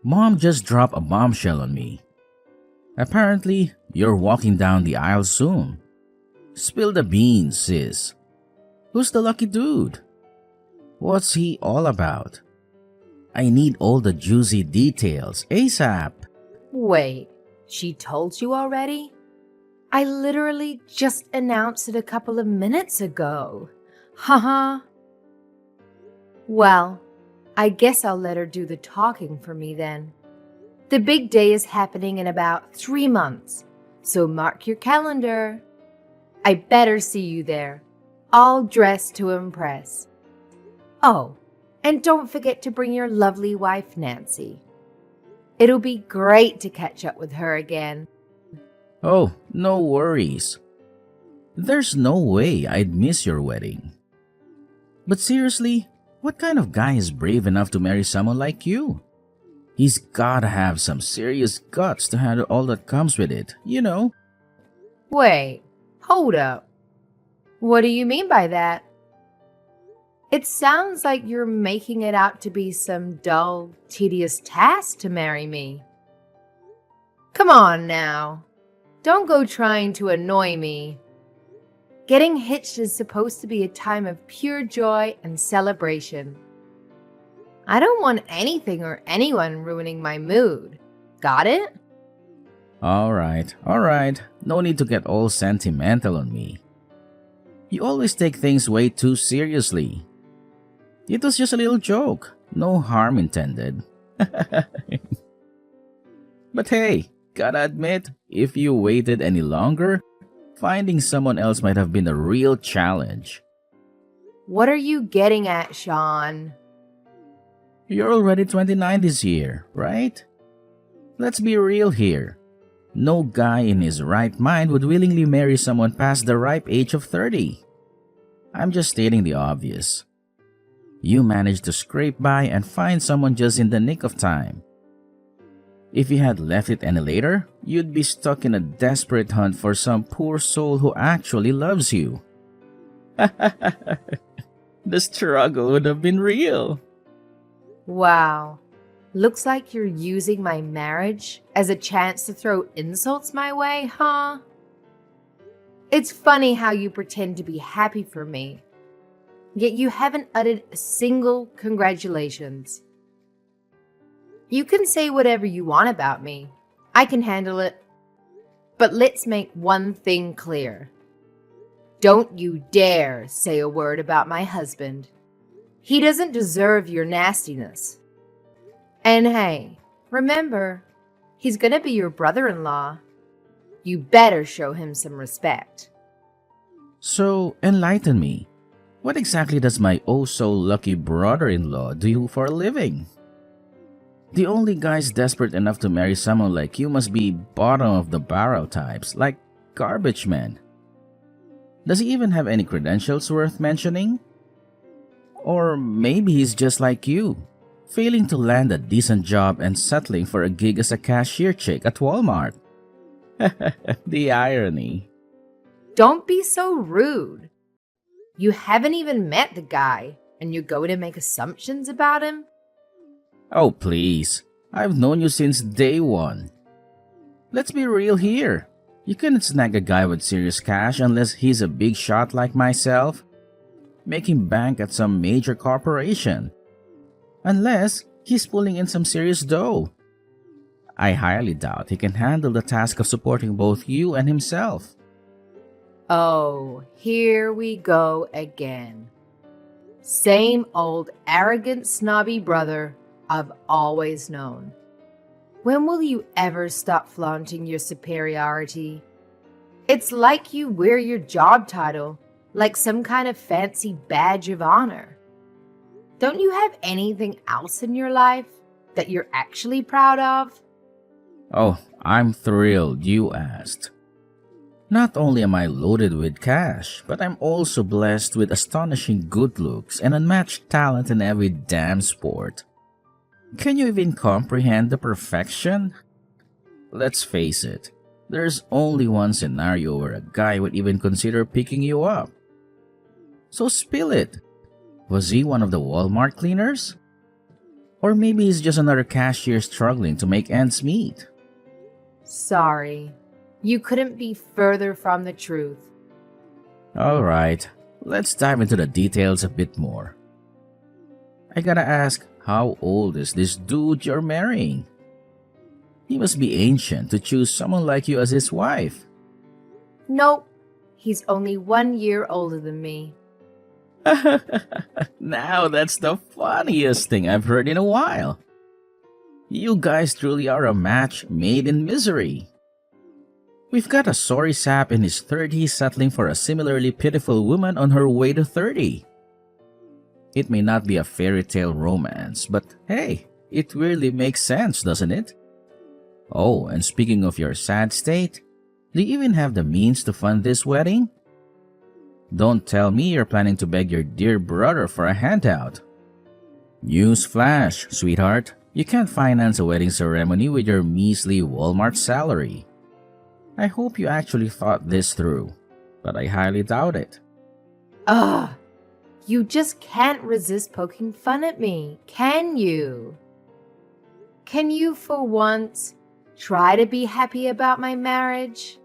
Mom just dropped a bombshell on me. Apparently, you're walking down the aisle soon. Spill the beans, sis. Who's the lucky dude? What's he all about? I need all the juicy details ASAP. Wait, she told you already? I literally just announced it a couple of minutes ago. Haha. Well, I guess I'll let her do the talking for me then. The big day is happening in about 3 months, so mark your calendar. I better see you there, all dressed to impress. Oh, and don't forget to bring your lovely wife, Nancy. It'll be great to catch up with her again. Oh, no worries. There's no way I'd miss your wedding. But seriously, what kind of guy is brave enough to marry someone like you? He's gotta have some serious guts to handle all that comes with it, you know? Wait, hold up. What do you mean by that? It sounds like you're making it out to be some dull, tedious task to marry me. Come on now. Don't go trying to annoy me. Getting hitched is supposed to be a time of pure joy and celebration. I don't want anything or anyone ruining my mood. Got it? Alright. No need to get all sentimental on me. You always take things way too seriously. It was just a little joke. No harm intended. But hey, gotta admit, if you waited any longer, finding someone else might have been a real challenge. What are you getting at, Sean? You're already 29 this year, right? Let's be real here. No guy in his right mind would willingly marry someone past the ripe age of 30. I'm just stating the obvious. You managed to scrape by and find someone just in the nick of time. If you had left it any later, you'd be stuck in a desperate hunt for some poor soul who actually loves you. The struggle would have been real. Wow. Looks like you're using my marriage as a chance to throw insults my way, huh? It's funny how you pretend to be happy for me, yet you haven't uttered a single congratulations. You can say whatever you want about me. I can handle it. But let's make one thing clear. Don't you dare say a word about my husband. He doesn't deserve your nastiness. And hey, remember, he's gonna be your brother-in-law. You better show him some respect. So, enlighten me. What exactly does my oh-so-lucky brother-in-law do for a living? The only guys desperate enough to marry someone like you must be bottom-of-the-barrel types, like garbage men. Does he even have any credentials worth mentioning? Or maybe he's just like you, failing to land a decent job and settling for a gig as a cashier chick at Walmart. The irony. Don't be so rude. You haven't even met the guy, and you're going to make assumptions about him? Oh, please. I've known you since day one. Let's be real here. You couldn't snag a guy with serious cash unless he's a big shot like myself, making bank at some major corporation. Unless he's pulling in some serious dough. I highly doubt he can handle the task of supporting both you and himself. Oh, here we go again. Same old arrogant, snobby brother I've always known. When will you ever stop flaunting your superiority? It's like you wear your job title like some kind of fancy badge of honor. Don't you have anything else in your life that you're actually proud of? Oh, I'm thrilled you asked. Not only am I loaded with cash, but I'm also blessed with astonishing good looks and unmatched talent in every damn sport. Can you even comprehend the perfection? Let's face it, there's only one scenario where a guy would even consider picking you up. So spill it. Was he one of the Walmart cleaners? Or maybe he's just another cashier struggling to make ends meet. Sorry. You couldn't be further from the truth. Alright, let's dive into the details a bit more. I gotta ask, how old is this dude you're marrying? He must be ancient to choose someone like you as his wife. Nope. He's only 1 year older than me. Now that's the funniest thing I've heard in a while. You guys truly are a match made in misery. We've got a sorry sap in his 30s settling for a similarly pitiful woman on her way to 30. It may not be a fairy tale romance, but hey, it really makes sense, doesn't it? Oh, and speaking of your sad state, do you even have the means to fund this wedding? Don't tell me you're planning to beg your dear brother for a handout. Newsflash, sweetheart. You can't finance a wedding ceremony with your measly Walmart salary. I hope you actually thought this through, but I highly doubt it. Ugh. You just can't resist poking fun at me, can you? Can you, for once, try to be happy about my marriage?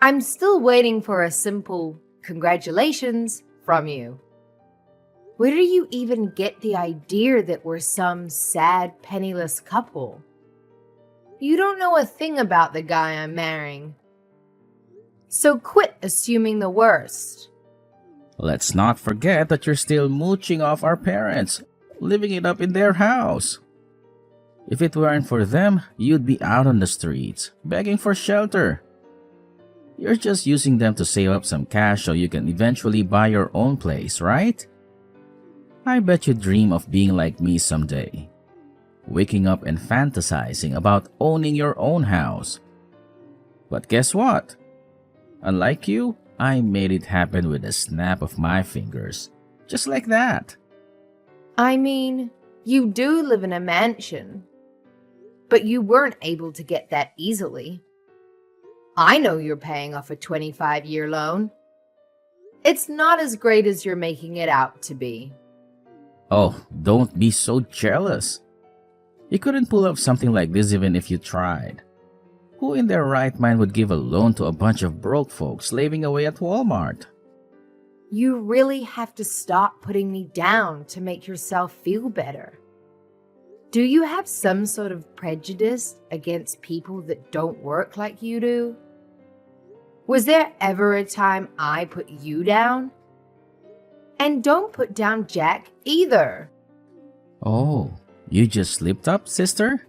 I'm still waiting for a simple congratulations from you. Where do you even get the idea that we're some sad, penniless couple? You don't know a thing about the guy I'm marrying. So quit assuming the worst. Let's not forget that you're still mooching off our parents, living it up in their house. If it weren't for them, you'd be out on the streets, begging for shelter. You're just using them to save up some cash so you can eventually buy your own place, right? I bet you dream of being like me someday. Waking up and fantasizing about owning your own house. But guess what? Unlike you, I made it happen with a snap of my fingers. Just like that. I mean, you do live in a mansion, but you weren't able to get that easily. I know you're paying off a 25-year loan. It's not as great as you're making it out to be. Oh, don't be so jealous. You couldn't pull off something like this even if you tried. Who in their right mind would give a loan to a bunch of broke folks slaving away at Walmart? You really have to stop putting me down to make yourself feel better. Do you have some sort of prejudice against people that don't work like you do? Was there ever a time I put you down? And don't put down Jack either. Oh, you just slipped up, sister?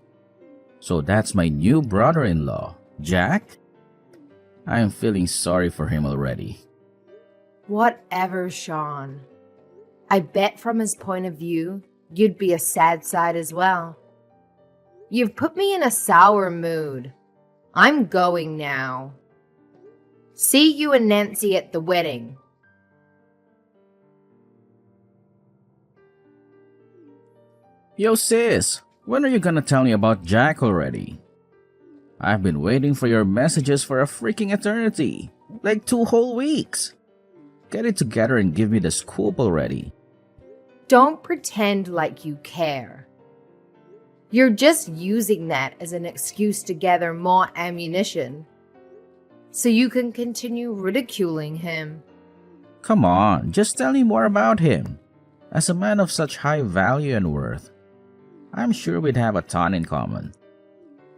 So that's my new brother-in-law, Jack? I am feeling sorry for him already. Whatever, Sean. I bet from his point of view, you'd be a sad side as well. You've put me in a sour mood. I'm going now. See you and Nancy at the wedding. Yo sis, when are you gonna tell me about Jack already? I've been waiting for your messages for a freaking eternity. Like 2 whole weeks. Get it together and give me the scoop already. Don't pretend like you care. You're just using that as an excuse to gather more ammunition so you can continue ridiculing him. Come on, just tell me more about him. As a man of such high value and worth, I'm sure we'd have a ton in common.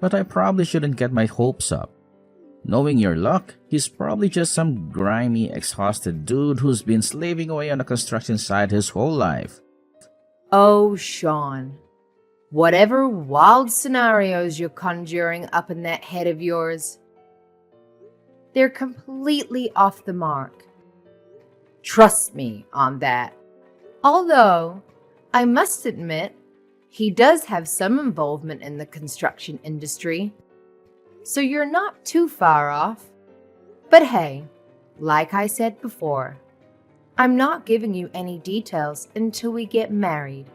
But I probably shouldn't get my hopes up. Knowing your luck, he's probably just some grimy, exhausted dude who's been slaving away on a construction site his whole life. Oh, Sean. Whatever wild scenarios you're conjuring up in that head of yours, they're completely off the mark. Trust me on that. Although, I must admit, he does have some involvement in the construction industry, so you're not too far off. But hey, like I said before, I'm not giving you any details until we get married.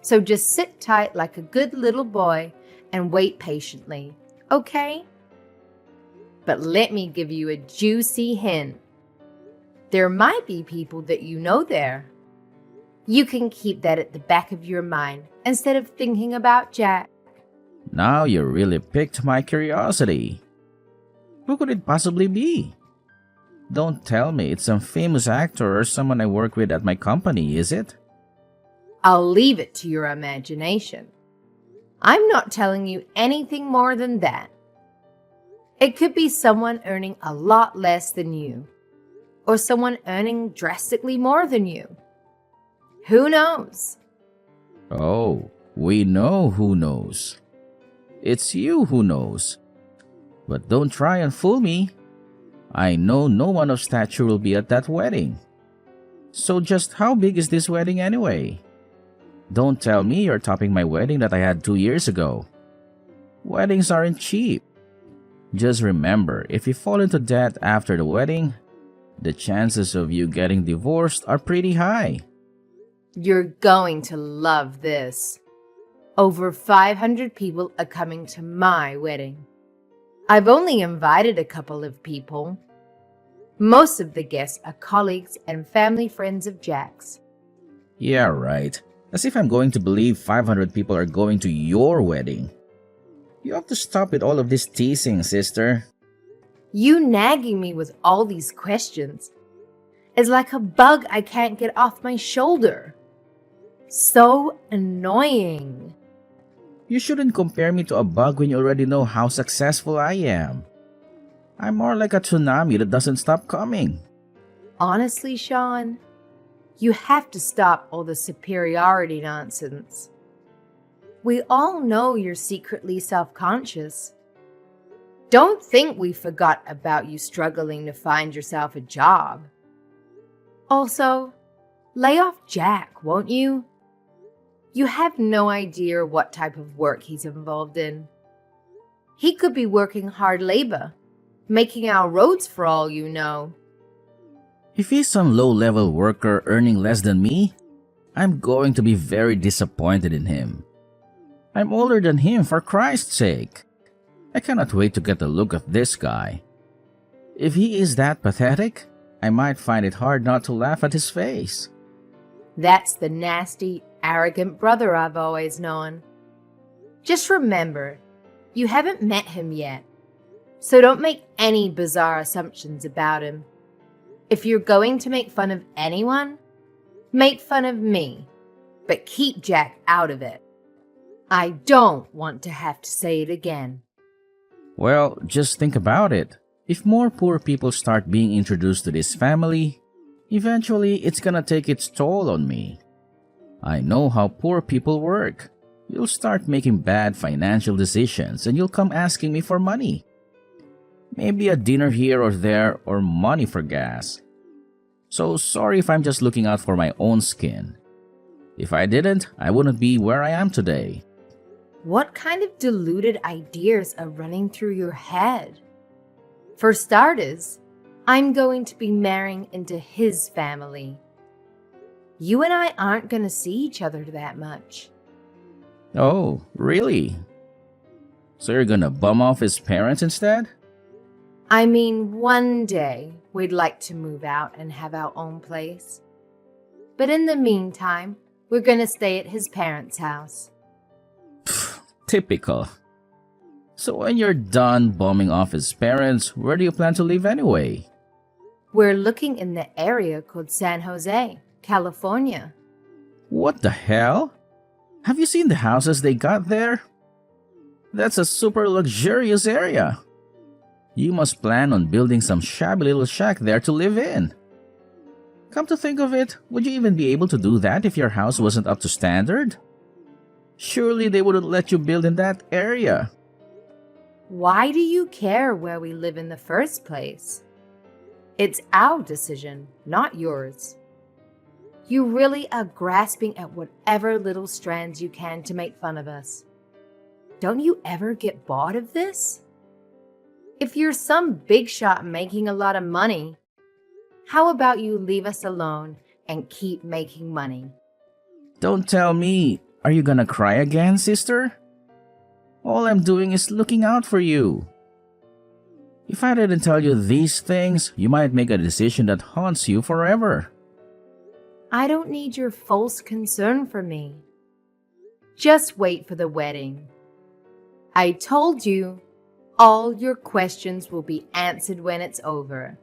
So just sit tight like a good little boy and wait patiently, okay? But let me give you a juicy hint. There might be people that you know there. You can keep that at the back of your mind instead of thinking about Jack. Now you really piqued my curiosity. Who could it possibly be? Don't tell me it's some famous actor or someone I work with at my company, is it? I'll leave it to your imagination. I'm not telling you anything more than that. It could be someone earning a lot less than you, or someone earning drastically more than you. Who knows? Oh, we know who knows. It's you who knows. But don't try and fool me. I know no one of stature will be at that wedding. So just how big is this wedding anyway? Don't tell me you're topping my wedding that I had 2 years ago. Weddings aren't cheap. Just remember, if you fall into debt after the wedding, the chances of you getting divorced are pretty high. You're going to love this. Over 500 people are coming to my wedding. I've only invited a couple of people. Most of the guests are colleagues and family friends of Jack's. Yeah, right. As if I'm going to believe 500 people are going to your wedding. You have to stop with all of this teasing, sister. You nagging me with all these questions is like a bug I can't get off my shoulder. So annoying. You shouldn't compare me to a bug when you already know how successful I am. I'm more like a tsunami that doesn't stop coming. Honestly, Sean, you have to stop all the superiority nonsense. We all know you're secretly self-conscious. Don't think we forgot about you struggling to find yourself a job. Also, lay off Jack, won't you? You have no idea what type of work he's involved in. He could be working hard labor, making our roads for all you know. If he's some low-level worker earning less than me, I'm going to be very disappointed in him. I'm older than him, for Christ's sake. I cannot wait to get a look at this guy. If he is that pathetic, I might find it hard not to laugh at his face. That's the nasty, arrogant brother I've always known. Just remember, you haven't met him yet, so don't make any bizarre assumptions about him. If you're going to make fun of anyone, make fun of me, but keep Jack out of it. I don't want to have to say it again. Well, just think about it. If more poor people start being introduced to this family, eventually it's gonna take its toll on me. I know how poor people work. You'll start making bad financial decisions and you'll come asking me for money. Maybe a dinner here or there or money for gas. So sorry if I'm just looking out for my own skin. If I didn't, I wouldn't be where I am today. What kind of deluded ideas are running through your head? For starters, I'm going to be marrying into his family. You and I aren't going to see each other that much. Oh, really? So you're gonna bum off his parents instead? I mean, one day we'd like to move out and have our own place. But in the meantime, we're going to stay at his parents' house. Typical. So when you're done bumming off his parents, where do you plan to live anyway? We're looking in the area called San Jose, California. What the hell? Have you seen the houses they got there? That's a super luxurious area. You must plan on building some shabby little shack there to live in. Come to think of it, would you even be able to do that if your house wasn't up to standard? Surely they wouldn't let you build in that area. Why do you care where we live in the first place? It's our decision, not yours. You really are grasping at whatever little strands you can to make fun of us. Don't you ever get bored of this? If you're some big shot making a lot of money, how about you leave us alone and keep making money? Don't tell me. Are you gonna cry again, sister? All I'm doing is looking out for you. If I didn't tell you these things, you might make a decision that haunts you forever. I don't need your false concern for me. Just wait for the wedding. I told you, all your questions will be answered when it's over.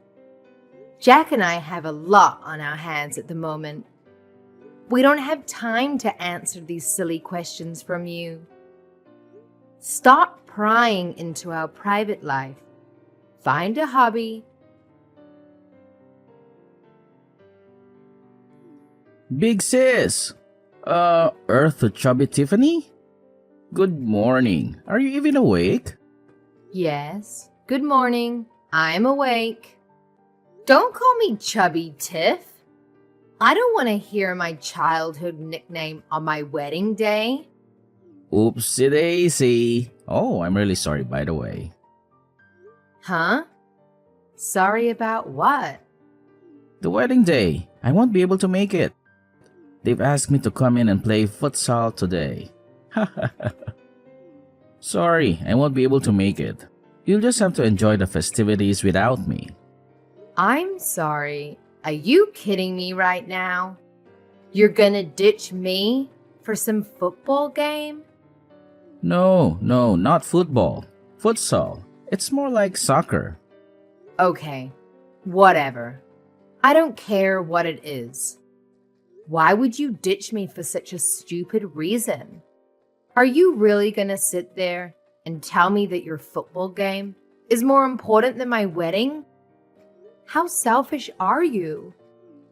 Jack and I have a lot on our hands at the moment. We don't have time to answer these silly questions from you. Stop prying into our private life. Find a hobby. Big sis! Earth to Chubby Tiffany? Good morning. Are you even awake? Yes. Good morning. I'm awake. Don't call me Chubby Tiff. I don't want to hear my childhood nickname on my wedding day. Oopsie daisy. Oh, I'm really sorry, by the way. Huh? Sorry about what? The wedding day. I won't be able to make it. They've asked me to come in and play futsal today. Sorry, I won't be able to make it. You'll just have to enjoy the festivities without me. I'm sorry. Are you kidding me right now? You're gonna ditch me for some football game? No, not football. Futsal. It's more like soccer. Okay, whatever. I don't care what it is. Why would you ditch me for such a stupid reason? Are you really gonna sit there and tell me that your football game is more important than my wedding? How selfish are you?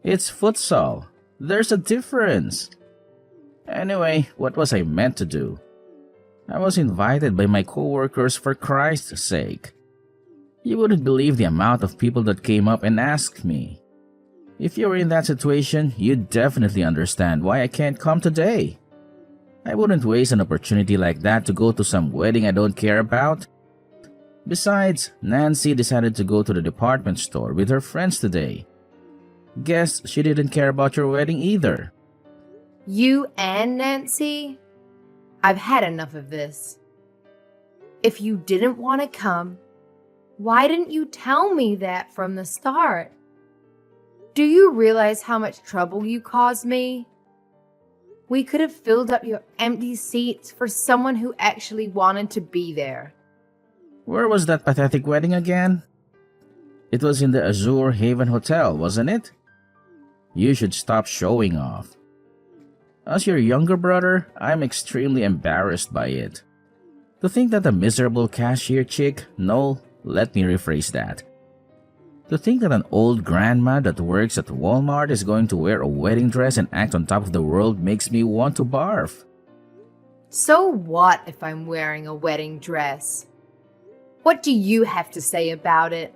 It's futsal. There's a difference. Anyway, what was I meant to do? I was invited by my coworkers for Christ's sake. You wouldn't believe the amount of people that came up and asked me. If you were in that situation, you'd definitely understand why I can't come today. I wouldn't waste an opportunity like that to go to some wedding I don't care about. Besides, Nancy decided to go to the department store with her friends today. Guess she didn't care about your wedding either. You and Nancy? I've had enough of this. If you didn't want to come, why didn't you tell me that from the start? Do you realize how much trouble you caused me? We could have filled up your empty seats for someone who actually wanted to be there. Where was that pathetic wedding again? It was in the Azure Haven Hotel, wasn't it? You should stop showing off. As your younger brother, I'm extremely embarrassed by it. To think that a miserable cashier chick, no, let me rephrase that. To think that an old grandma that works at Walmart is going to wear a wedding dress and act on top of the world makes me want to barf. So what if I'm wearing a wedding dress? What do you have to say about it?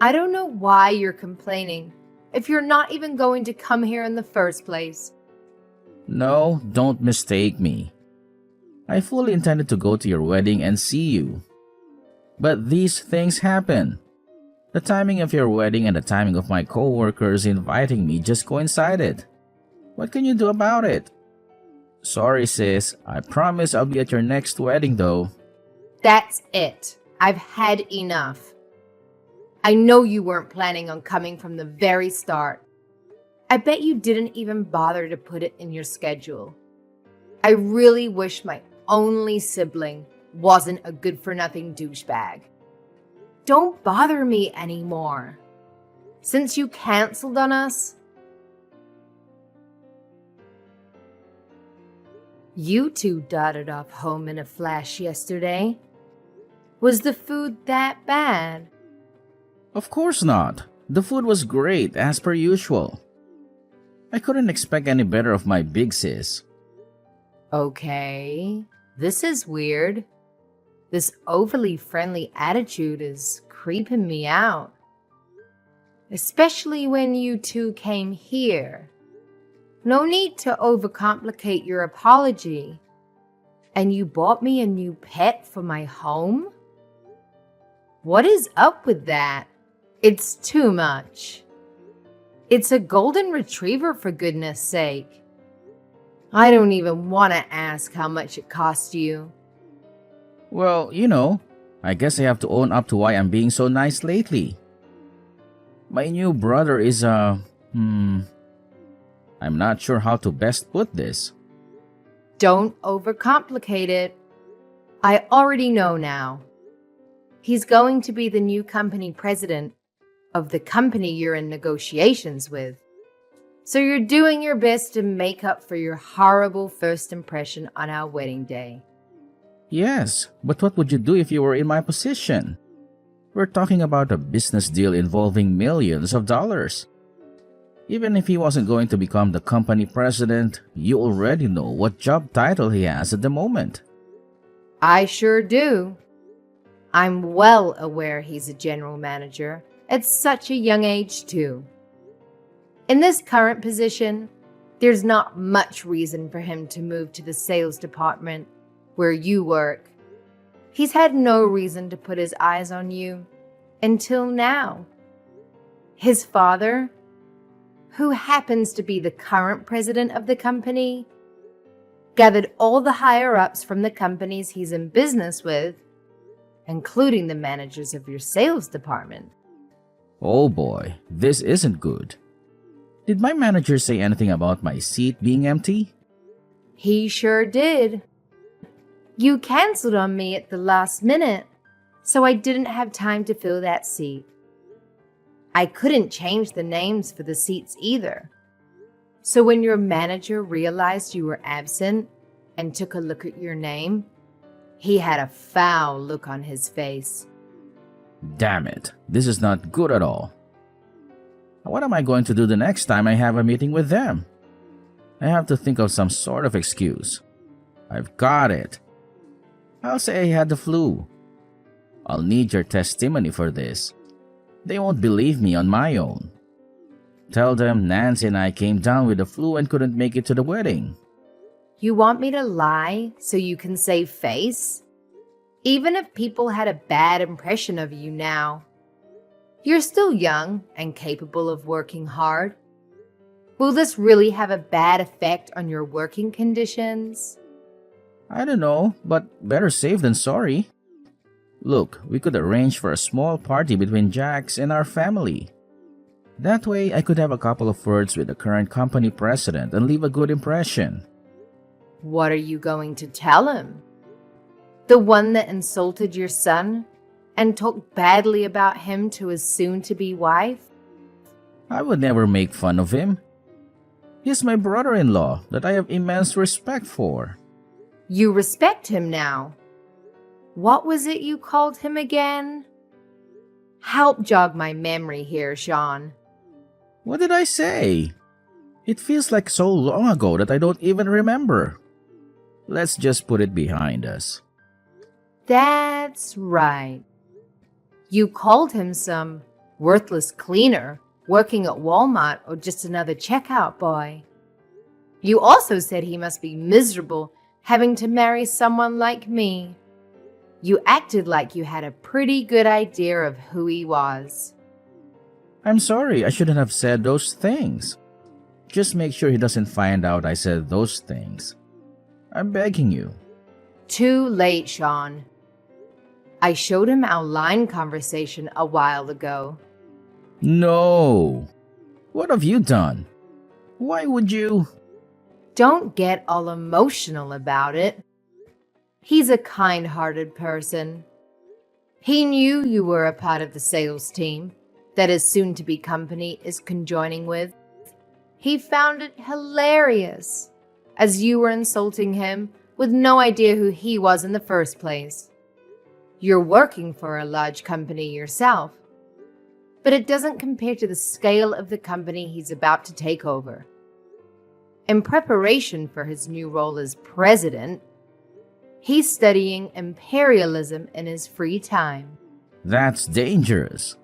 I don't know why you're complaining if you're not even going to come here in the first place. No, don't mistake me. I fully intended to go to your wedding and see you. But these things happen. The timing of your wedding and the timing of my co-workers inviting me just coincided. What can you do about it? Sorry, sis. I promise I'll be at your next wedding, though. That's it. I've had enough. I know you weren't planning on coming from the very start. I bet you didn't even bother to put it in your schedule. I really wish my only sibling wasn't a good-for-nothing douchebag. Don't bother me anymore. Since you canceled on us, you two darted off home in a flash yesterday. Was the food that bad? Of course not. The food was great, as per usual. I couldn't expect any better of my big sis. Okay, this is weird. This overly friendly attitude is creeping me out. Especially when you two came here. No need to overcomplicate your apology. And you bought me a new pet for my home? What is up with that? It's too much. It's a golden retriever, for goodness sake. I don't even want to ask how much it cost you. Well, I guess I have to own up to why I'm being so nice lately. My new brother is I'm not sure how to best put this. Don't overcomplicate it. I already know now. He's going to be the new company president of the company you're in negotiations with. So you're doing your best to make up for your horrible first impression on our wedding day. Yes, but what would you do if you were in my position? We're talking about a business deal involving millions of dollars. Even if he wasn't going to become the company president, you already know what job title he has at the moment. I sure do. I'm well aware he's a general manager at such a young age, too. In this current position, there's not much reason for him to move to the sales department where you work. He's had no reason to put his eyes on you until now. His father, who happens to be the current president of the company, gathered all the higher-ups from the companies he's in business with, including the managers of your sales department. Oh boy, this isn't good. Did my manager say anything about my seat being empty? He sure did. You canceled on me at the last minute, so I didn't have time to fill that seat. I couldn't change the names for the seats either. So when your manager realized you were absent and took a look at your name, he had a foul look on his face. Damn it, this is not good at all. What am I going to do the next time I have a meeting with them? I have to think of some sort of excuse. I've got it. I'll say I had the flu. I'll need your testimony for this. They won't believe me on my own. Tell them Nancy and I came down with the flu and couldn't make it to the wedding. You want me to lie so you can save face? Even if people had a bad impression of you now, you're still young and capable of working hard. Will this really have a bad effect on your working conditions? I don't know, but better safe than sorry. Look, we could arrange for a small party between Jax and our family. That way, I could have a couple of words with the current company president and leave a good impression. What are you going to tell him? The one that insulted your son and talked badly about him to his soon-to-be wife? I would never make fun of him. He's my brother-in-law that I have immense respect for. You respect him now. What was it you called him again? Help jog my memory here, Sean. What did I say? It feels like so long ago that I don't even remember. Let's just put it behind us. That's right. You called him some worthless cleaner working at Walmart or just another checkout boy. You also said he must be miserable having to marry someone like me. You acted like you had a pretty good idea of who he was. I'm sorry, I shouldn't have said those things. Just make sure he doesn't find out I said those things. I'm begging you. Too late, Sean. I showed him our line conversation a while ago. No! What have you done? Why would you? Don't get all emotional about it. He's a kind-hearted person. He knew you were a part of the sales team that his soon-to-be company is conjoining with. He found it hilarious, as you were insulting him with no idea who he was in the first place. You're working for a large company yourself, but it doesn't compare to the scale of the company he's about to take over. In preparation for his new role as president, he's studying imperialism in his free time. That's dangerous.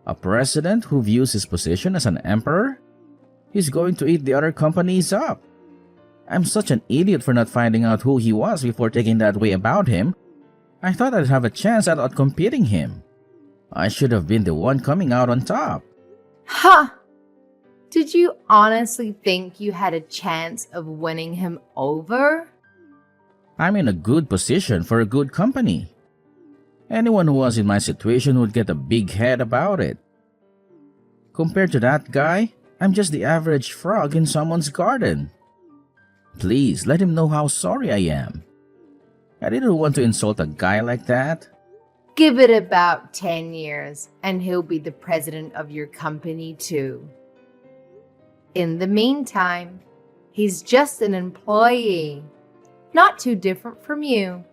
A president who views his position as an emperor? He's going to eat the other companies up. I'm such an idiot for not finding out who he was before taking that way about him. I thought I'd have a chance at outcompeting him. I should have been the one coming out on top. Ha! Did you honestly think you had a chance of winning him over? I'm in a good position for a good company. Anyone who was in my situation would get a big head about it. Compared to that guy, I'm just the average frog in someone's garden. Please let him know how sorry I am. I didn't want to insult a guy like that. Give it about 10 years, and he'll be the president of your company, too. In the meantime, he's just an employee, not too different from you.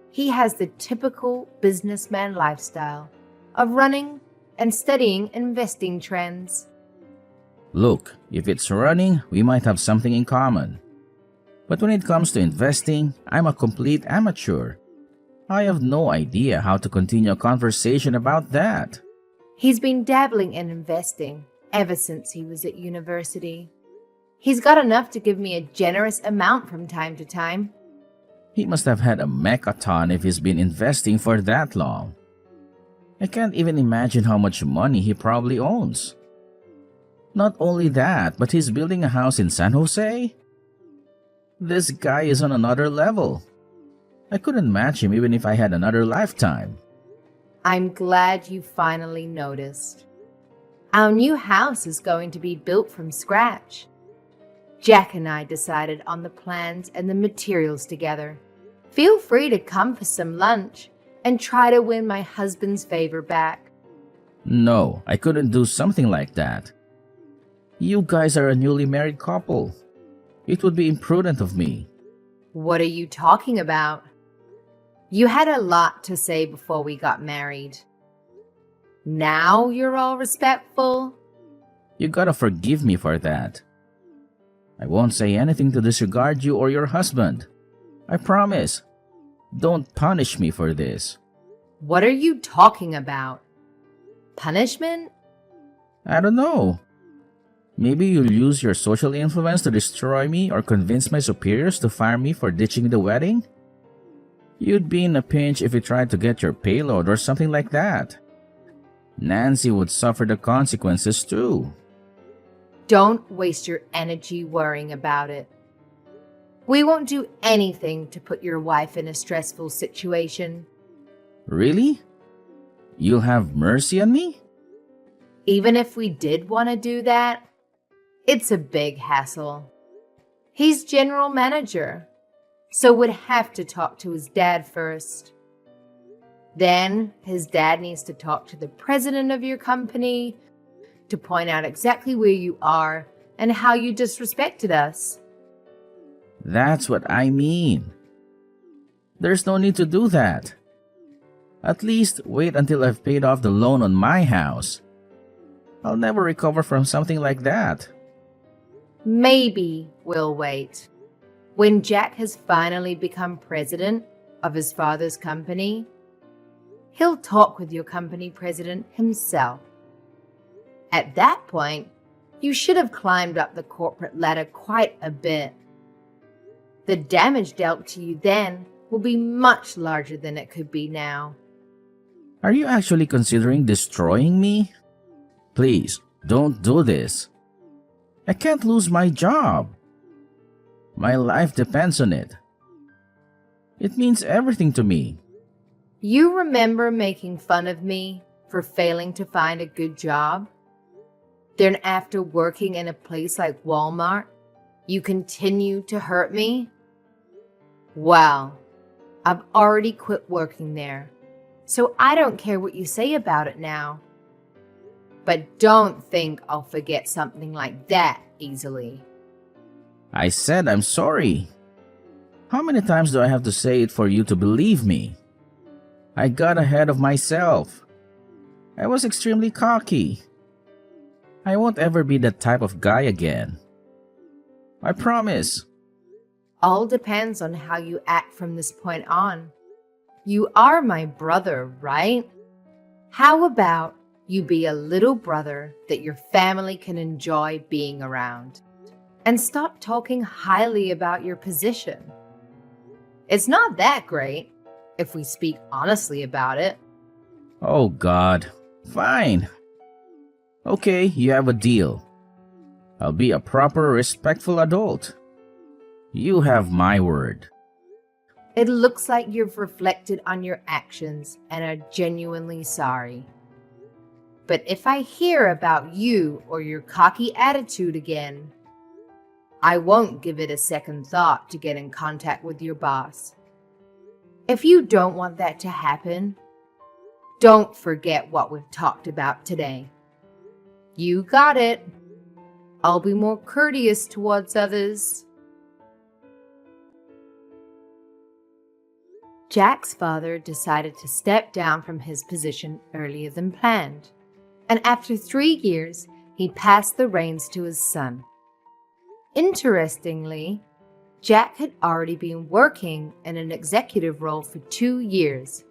He has the typical businessman lifestyle of running and studying investing trends. Look, if it's running, we might have something in common. But when it comes to investing, I'm a complete amateur. I have no idea how to continue a conversation about that. He's been dabbling in investing ever since he was at university. He's got enough to give me a generous amount from time to time. He must have had a mechaton if he's been investing for that long. I can't even imagine how much money he probably owns. Not only that, but he's building a house in San Jose? This guy is on another level. I couldn't match him even if I had another lifetime. I'm glad you finally noticed. Our new house is going to be built from scratch. Jack and I decided on the plans and the materials together. Feel free to come for some lunch and try to win my husband's favor back. No, I couldn't do something like that. You guys are a newly married couple. It would be imprudent of me. What are you talking about? You had a lot to say before we got married. Now you're all respectful? You gotta forgive me for that. I won't say anything to disregard you or your husband. I promise. Don't punish me for this. What are you talking about? Punishment? I don't know. Maybe you'll use your social influence to destroy me or convince my superiors to fire me for ditching the wedding? You'd be in a pinch if you tried to get your payload or something like that. Nancy would suffer the consequences too. Don't waste your energy worrying about it. We won't do anything to put your wife in a stressful situation. Really? You'll have mercy on me? Even if we did want to do that, it's a big hassle. He's general manager, so would have to talk to his dad first. Then his dad needs to talk to the president of your company to point out exactly where you are and how you disrespected us. That's what I mean. There's no need to do that. At least wait until I've paid off the loan on my house. I'll never recover from something like that. Maybe we'll wait. When Jack has finally become president of his father's company, he'll talk with your company president himself. At that point, you should have climbed up the corporate ladder quite a bit. The damage dealt to you then will be much larger than it could be now. Are you actually considering destroying me? Please, don't do this. I can't lose my job. My life depends on it. It means everything to me. You remember making fun of me for failing to find a good job? Then after working in a place like Walmart, you continue to hurt me? Well, I've already quit working there, so I don't care what you say about it now. But don't think I'll forget something like that easily. I said I'm sorry. How many times do I have to say it for you to believe me? I got ahead of myself. I was extremely cocky. I won't ever be that type of guy again. I promise. All depends on how you act from this point on. You are my brother, right? How about you be a little brother that your family can enjoy being around? And stop talking highly about your position. It's not that great, if we speak honestly about it. Oh God. Fine. Okay, you have a deal. I'll be a proper, respectful adult. You have my word. It looks like you've reflected on your actions and are genuinely sorry. But if I hear about you or your cocky attitude again, I won't give it a second thought to get in contact with your boss. If you don't want that to happen, don't forget what we've talked about today. You got it. I'll be more courteous towards others. Jack's father decided to step down from his position earlier than planned, and after 3 years, he passed the reins to his son. Interestingly, Jack had already been working in an executive role for 2 years,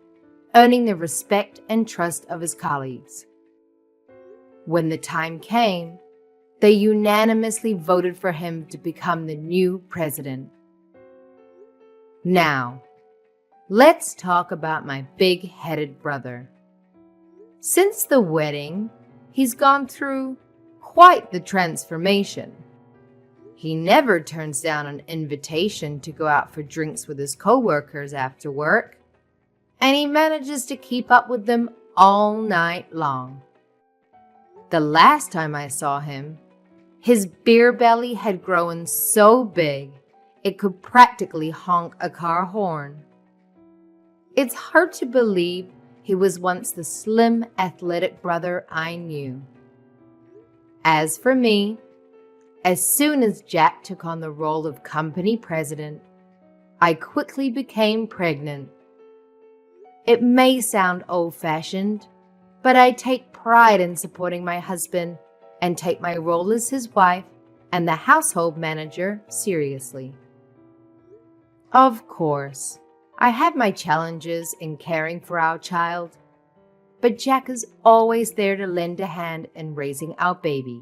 earning the respect and trust of his colleagues. When the time came, they unanimously voted for him to become the new president. Now, let's talk about my big-headed brother. Since the wedding, he's gone through quite the transformation. He never turns down an invitation to go out for drinks with his coworkers after work, and he manages to keep up with them all night long. The last time I saw him, his beer belly had grown so big it could practically honk a car horn. It's hard to believe he was once the slim, athletic brother I knew. As for me, as soon as Jack took on the role of company president, I quickly became pregnant. It may sound old-fashioned, but I take pride in supporting my husband and take my role as his wife and the household manager seriously. Of course, I have my challenges in caring for our child, but Jack is always there to lend a hand in raising our baby.